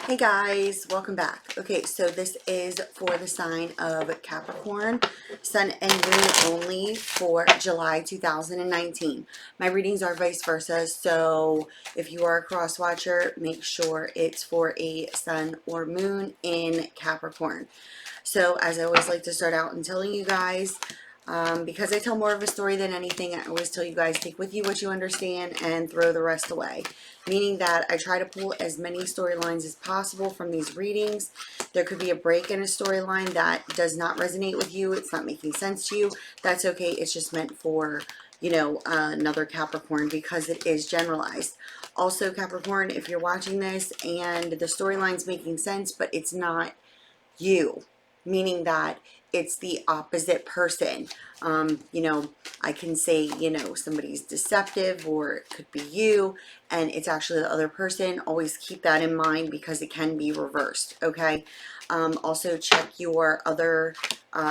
Hey guys, welcome back. Okay, so this is for the sign of Capricorn, Sun and Moon only for July 2019. My readings are vice versa, so if you are a cross watcher, make sure it's for a Sun or Moon in Capricorn. So as I always like to start out and telling you guys, because I tell more of a story than anything, I always tell you guys, take with you what you understand and throw the rest away. Meaning that I try to pull as many storylines as possible from these readings. There could be a break in a storyline that does not resonate with you. It's not making sense to you. That's okay. It's just meant for, you know, another Capricorn because it is generalized. Also, Capricorn, if you're watching this and the storyline's making sense, but it's not you, meaning that it's the opposite person. You know, I can say, you know, somebody's deceptive, or it could be you and it's actually the other person. Always keep that in mind because it can be reversed. Okay. Also check your other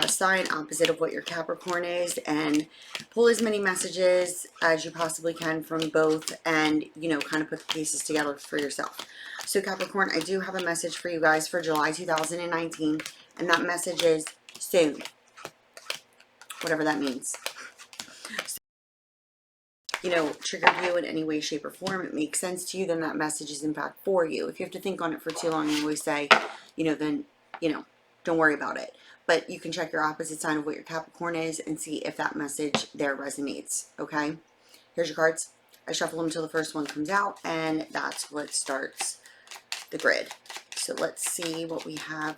sign opposite of what your Capricorn is and pull as many messages as you possibly can from both, and you know, kind of put the pieces together for yourself. So Capricorn, I do have a message for you guys for July 2019, and that message is soon, whatever that means. So, you know, triggered you in any way, shape, or form, it makes sense to you, then that message is in fact for you. If you have to think on it for too long, I always say, you know, then, you know, don't worry about it. But you can check your opposite sign of what your Capricorn is and see if that message there resonates, okay? Here's your cards. I shuffle them until the first one comes out, and that's what starts the grid. So let's see what we have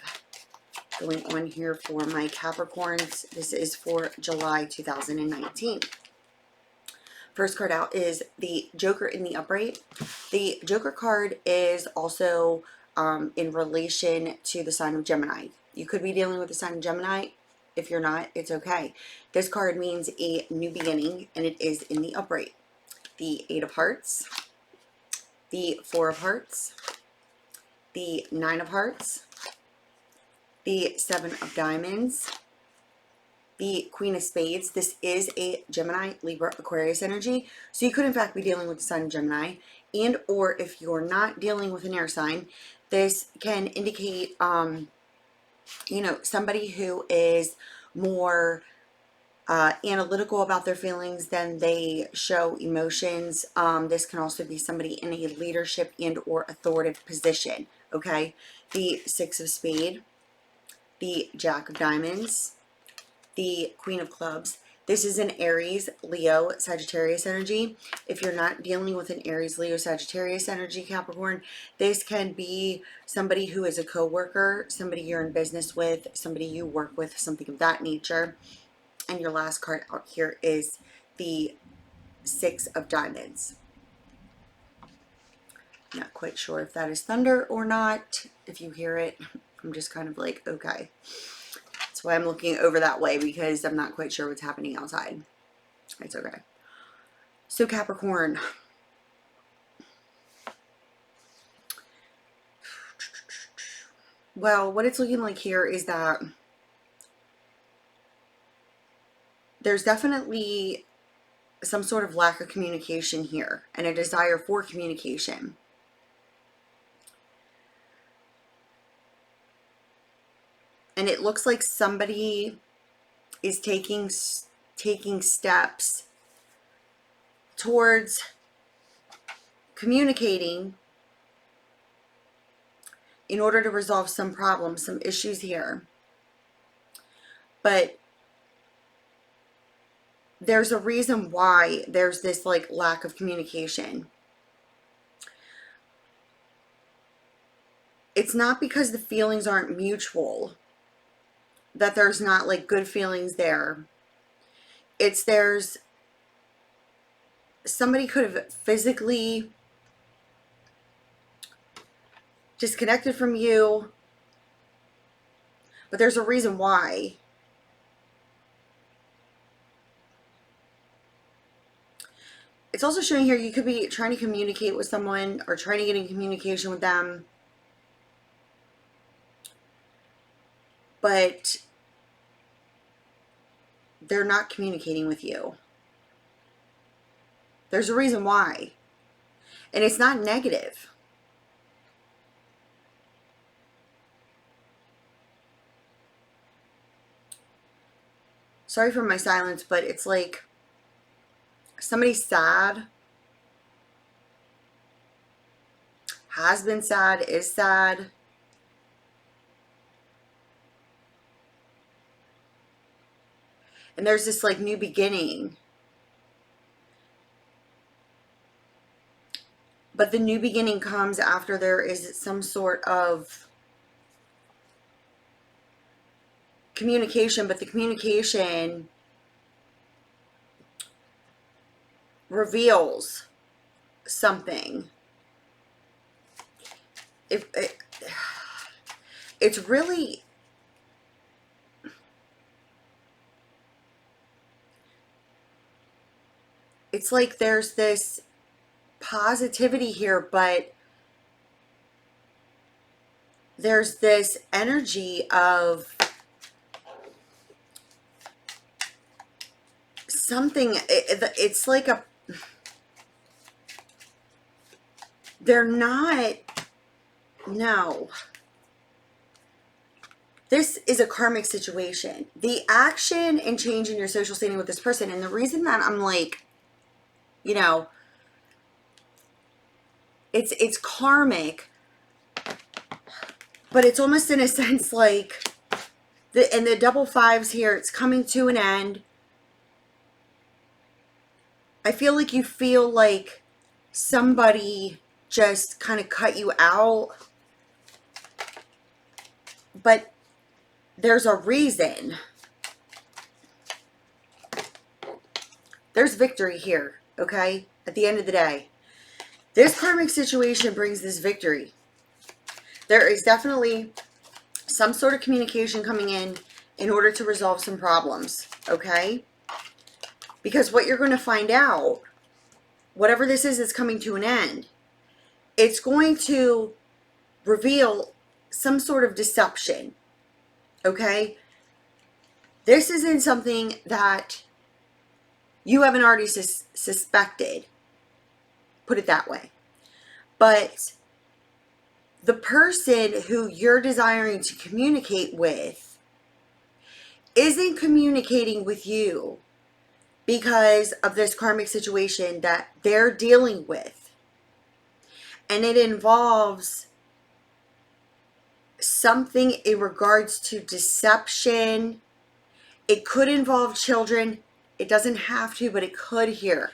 going on here for my Capricorns. This is for July 2019. First card out is the Joker in the upright. The Joker card is also in relation to the sign of Gemini. You could be dealing with the sign of Gemini. If you're not, it's okay. This card means a new beginning, and it is in the upright. The Eight of Hearts, the Four of Hearts, the Nine of Hearts, the Seven of Diamonds, the Queen of Spades. This is a Gemini, Libra, Aquarius energy. So you could in fact be dealing with the Sun in Gemini. And or if you're not dealing with an air sign, this can indicate, you know, somebody who is more analytical about their feelings than they show emotions. This can also be somebody in a leadership and or authoritative position. Okay. The Six of Spades, the Jack of Diamonds, the Queen of Clubs. This is an Aries, Leo, Sagittarius energy. If you're not dealing with an Aries, Leo, Sagittarius energy, Capricorn, this can be somebody who is a co-worker, somebody you're in business with, somebody you work with, something of that nature. And your last card out here is the Six of Diamonds. Not quite sure if that is thunder or not. If you hear it, I'm just kind of like, okay. That's why I'm looking over that way, because I'm not quite sure what's happening outside. It's okay. So Capricorn. Well, what it's looking like here is that there's definitely some sort of lack of communication here and a desire for communication. And it looks like somebody is taking steps towards communicating in order to resolve some problems, some issues here. But there's a reason why there's this like lack of communication. It's not because the feelings aren't mutual, that there's not like good feelings there. It's there's somebody could have physically disconnected from you, but there's a reason why. It's also showing here you could be trying to communicate with someone or trying to get in communication with them, but they're not communicating with you. There's a reason why. And it's not negative. Sorry for my silence, but it's like somebody's sad, has been sad, is sad. And there's this like new beginning. But the new beginning comes after there is some sort of communication, but the communication reveals something. It's really, it's like there's this positivity here, but there's this energy of something. It's like a, they're not, no. This is a karmic situation. The action and change in your social standing with this person. And the reason that I'm like, you know, it's karmic, but it's almost in a sense like, and the double fives here, it's coming to an end. I feel like you feel like somebody just kind of cut you out. But there's a reason. There's victory here, okay? At the end of the day. This karmic situation brings this victory. There is definitely some sort of communication coming in order to resolve some problems, okay? Because what you're going to find out, whatever this is coming to an end, it's going to reveal some sort of deception, okay? This isn't something that you haven't already suspected. Put it that way. But the person who you're desiring to communicate with isn't communicating with you because of this karmic situation that they're dealing with. And it involves something in regards to deception. It could involve children. It doesn't have to, but it could here.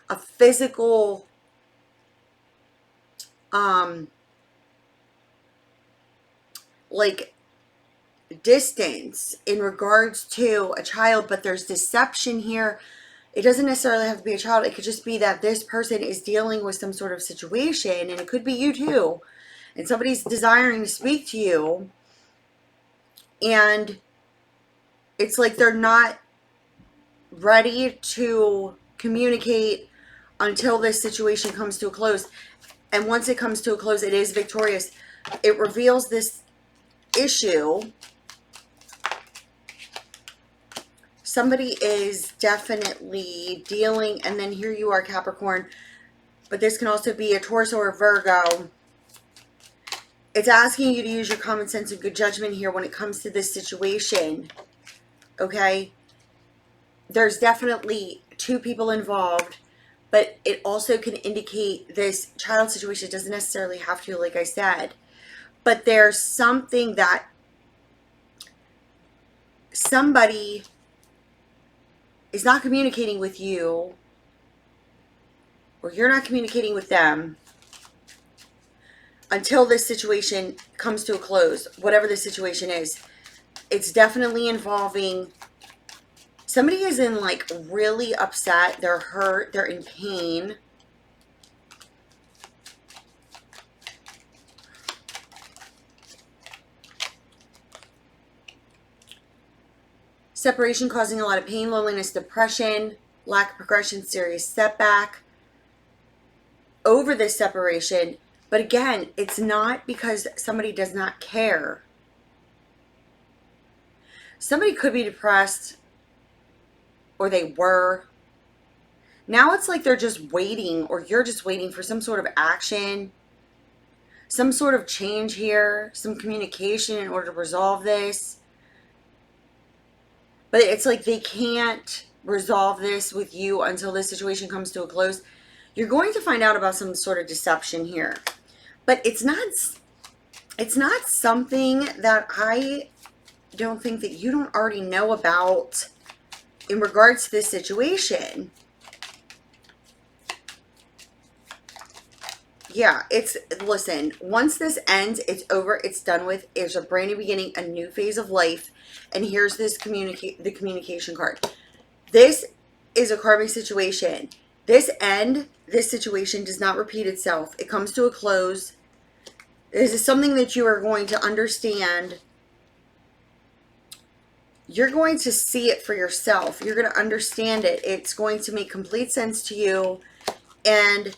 A physical like distance in regards to a child, but there's deception here. It doesn't necessarily have to be a child. It could just be that this person is dealing with some sort of situation, and it could be you too. And somebody's desiring to speak to you, and it's like they're not ready to communicate until this situation comes to a close. And once it comes to a close, it is victorious. It reveals this issue. Somebody is definitely dealing, and then here you are, Capricorn, but this can also be a Taurus or a Virgo. It's asking you to use your common sense and good judgment here when it comes to this situation, okay? There's definitely two people involved, but it also can indicate this child situation. It doesn't necessarily have to, like I said, but there's something that somebody is not communicating with you, or you're not communicating with them until this situation comes to a close, whatever the situation is. It's definitely involving, somebody is in like really upset, they're hurt, they're in pain. Separation causing a lot of pain, loneliness, depression, lack of progression, serious setback over this separation. But again, it's not because somebody does not care. Somebody could be depressed, or they were. Now it's like they're just waiting, or you're just waiting for some sort of action, some sort of change here, some communication in order to resolve this. but it's like they can't resolve this with you until this situation comes to a close. You're going to find out about some sort of deception here, but it's not something that I don't think that you don't already know about in regards to this situation. Yeah, listen, once this ends, it's over, it's done with. It's a brand new beginning, a new phase of life. And here's this the communication card. This is a karmic situation. This situation does not repeat itself. It comes to a close. This is something that you are going to understand. You're going to see it for yourself. You're going to understand it. It's going to make complete sense to you. And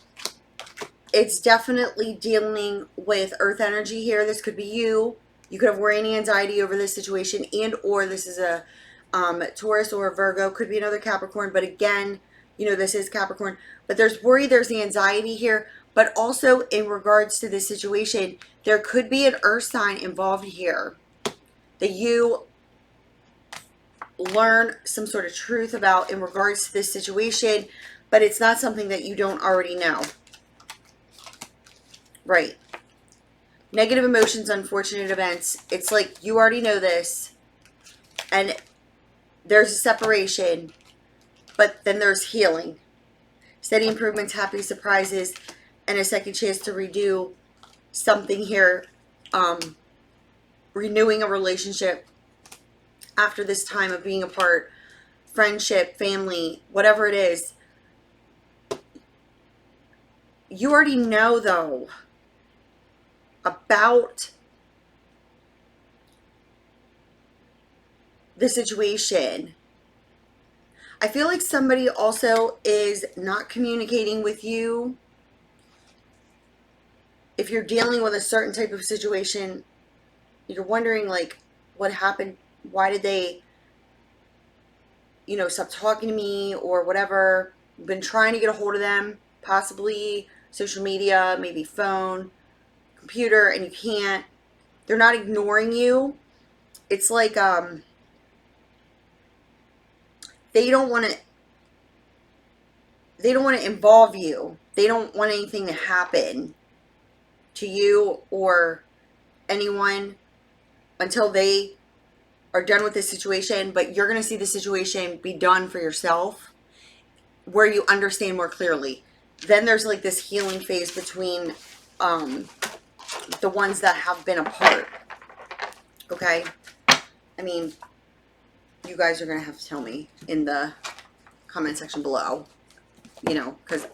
it's definitely dealing with earth energy here. This could be you. You could have worry and anxiety over this situation, and or this is a Taurus or a Virgo. Could be another Capricorn. But again, you know, this is Capricorn. But there's worry, there's anxiety here. But also in regards to this situation, there could be an earth sign involved here that you learn some sort of truth about in regards to this situation. But it's not something that you don't already know. Right. Negative emotions, unfortunate events. It's like you already know this. And there's a separation. But then there's healing. Steady improvements, happy surprises, and a second chance to redo something here. Renewing a relationship after this time of being apart. Friendship, family, whatever it is. You already know, though, about the situation. I feel like somebody also is not communicating with you. If you're dealing with a certain type of situation, you're wondering, like, what happened? Why did they, you know, stop talking to me or whatever? You've been trying to get a hold of them, possibly social media, maybe phone, computer, and you can't. They're not ignoring you. It's like they don't want to involve you. They don't want anything to happen to you or anyone until they are done with this situation. But you're going to see the situation be done for yourself, where you understand more clearly. Then there's like this healing phase between the ones that have been apart. Okay? I mean, you guys are going to have to tell me in the comment section below, you know, because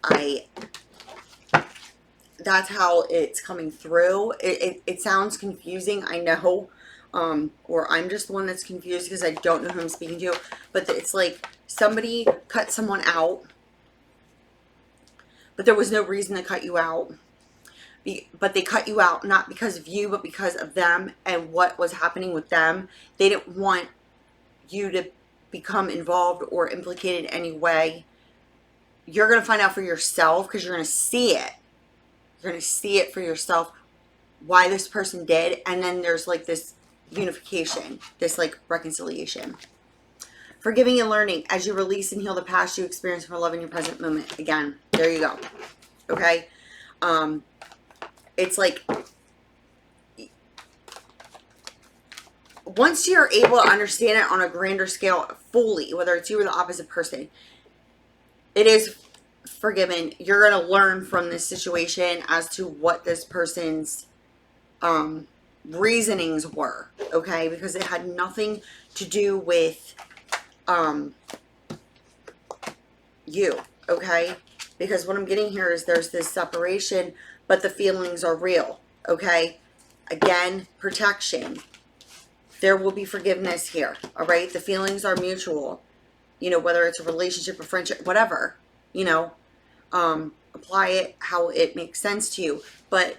I that's how it's coming through. It sounds confusing, I know, or I'm just the one that's confused because I don't know who I'm speaking to, but it's like somebody cut someone out, but there was no reason to cut you out. But they cut you out not because of you, but because of them and what was happening with them. They didn't want you to become involved or implicated in any way. You're going to find out for yourself because you're going to see it. You're going to see it for yourself, why this person did. And then there's like this unification, this like reconciliation. Forgiving and learning. As you release and heal the past you experience for love in your present moment. Again, there you go. Okay? It's like, once you're able to understand it on a grander scale fully, whether it's you or the opposite person, it is forgiven. You're going to learn from this situation as to what this person's reasonings were, okay? Because it had nothing to do with you, okay? Because what I'm getting here is there's this separation, but the feelings are real, okay? Again, protection. There will be forgiveness here, all right? The feelings are mutual, you know, whether it's a relationship, a friendship, whatever, you know. Apply it how it makes sense to you. But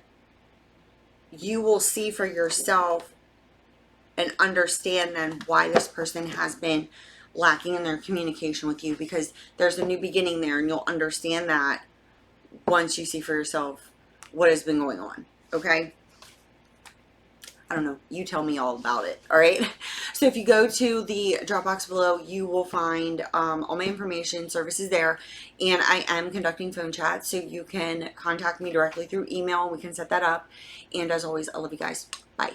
you will see for yourself and understand then why this person has been lacking in their communication with you, because there's a new beginning there, and you'll understand that once you see for yourself what has been going on, okay? I don't know. You tell me all about it, all right? So if you go to the Dropbox below, you will find all my information, services there, and I am conducting phone chats, so you can contact me directly through email. We can set that up. And as always, I love you guys. Bye.